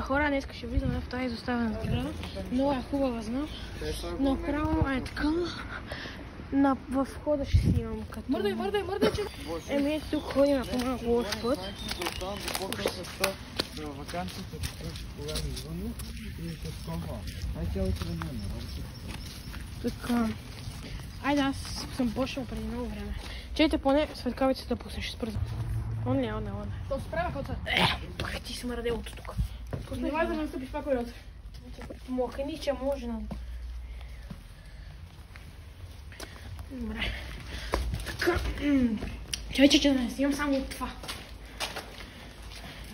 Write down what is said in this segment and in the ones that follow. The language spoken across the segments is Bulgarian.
Хора, днес ще влизаме в тази изоставена сграда. Много е хубава, знам. Направо е така. В входа ще си имам като... Мърдай, че... Еми, тук ходим по малко лош път. Вакансията приключи кога ми звънна и се скоха. Ай цялото време Така. Айде, аз съм почнал преди много време. Чейте поне светкавицата да пуснеш, ще спръза. Он ли? То справя хоца. Пах ти се мраделото тук. Не май да настъпиш пак колелото. Мохни, че може на... Добре. Така. Чай, да не снимам само от това.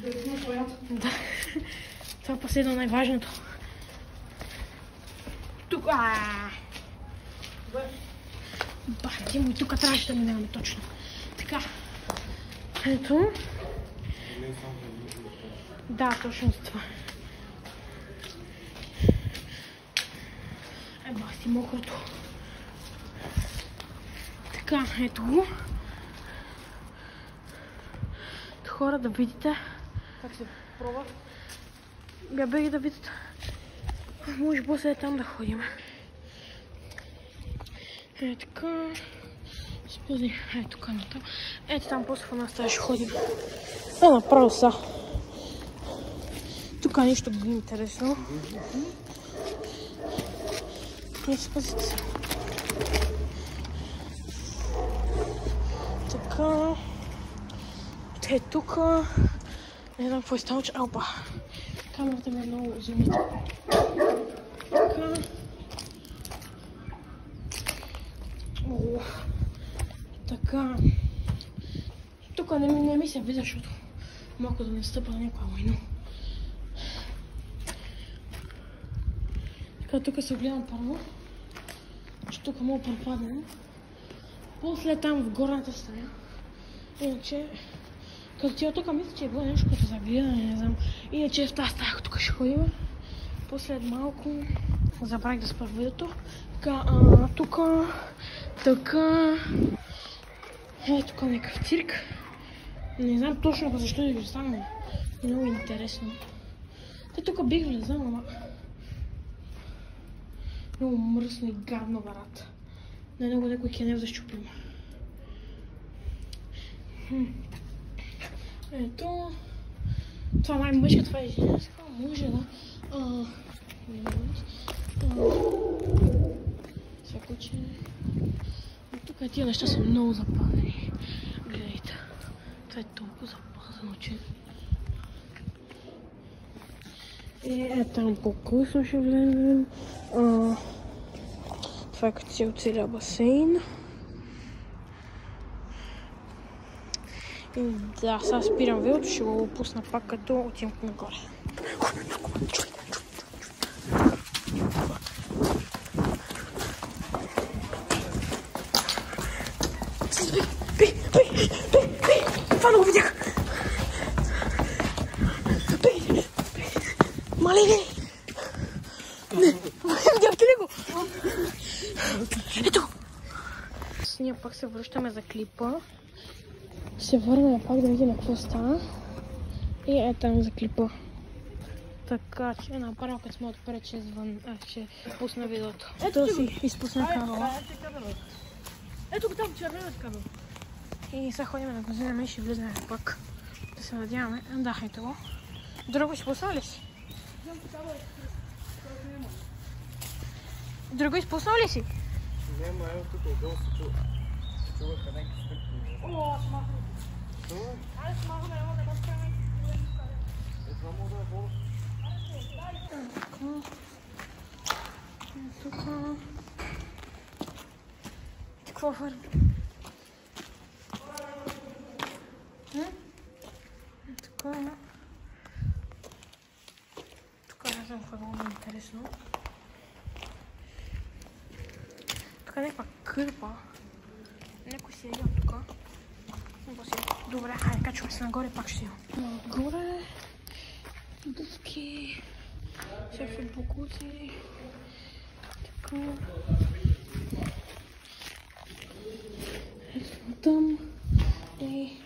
Да снимаш колелото? Да. Това е последно най-важното. Тук. Бахти му, тук трябваше да минаваме точно. Така. Ето. Да, точно за това. Бахти мокрото. Така, ето го. Хора, да видите. Как се пробва? Беги да видите. Може после там да ходим. Така. Спози. Ето тук натам. Ето там после в нас ще ходим. Направо са. Тук нищо интересно. Не спазите се. Така. Те тук. Не знам какво е стало, че... Опа. Камерата ми е много зумита. Така. Така. Тук не ми се видя, защото малко да не стъпа на някаква война. Така, тук се огледам първо, че тук мога пропаднем. После там в горната стая. Иначе, като тя тук мисля, че е било нещо като загледане, не знам. Иначе в тази стая, тук ще ходим. После малко забравих да спра видеото. Така, тук, така. Тук някакъв цирк. Не знам точно защо да ви стане много интересно. Тук бих влезал, ама много мръсно и гадно, брат. Най-много някой кенев да щупим. Ето. Това май мъжка, това е женска. Може да. Всяко, че... Тук тия неща са много запазени. Гледайте. Това е толкова запазено, че... Там по-късно ще влезем. Това е като си оцеля басейн. И да, сега спирам видеото, ще го пусна пак като отивам нагоре. Това не го видях! Малине! Не! Видяхте ли го? Ето! Ние пак се връщаме за клипа. Се върнем пак да видим какво стана. И е там за клипа. Така че направо като сме отпред, ще пусна видеото. Ето си изпусна кабела. Ето го там червената кабела. И сега ходим да го вземем и ще влизаме пак. Да се надяваме. Да, ето го. Друго ще пусна ли си? Друго изпуснал ли си? Няма, ето тук отдолу се чуваха някакви стъпки. О, аз махам. Айде смахаме, няма да бъдем. Това мога да е бонус. Тук. Какво върви? Тук. Тук не знам какво е много интересно. Тук е някаква кърпа. Някой си седи тук. Добре, хайде, качваме се нагоре, пак ще имам. Нагоре. Дъвки. Всякакви бокуци. Така. Ето там. И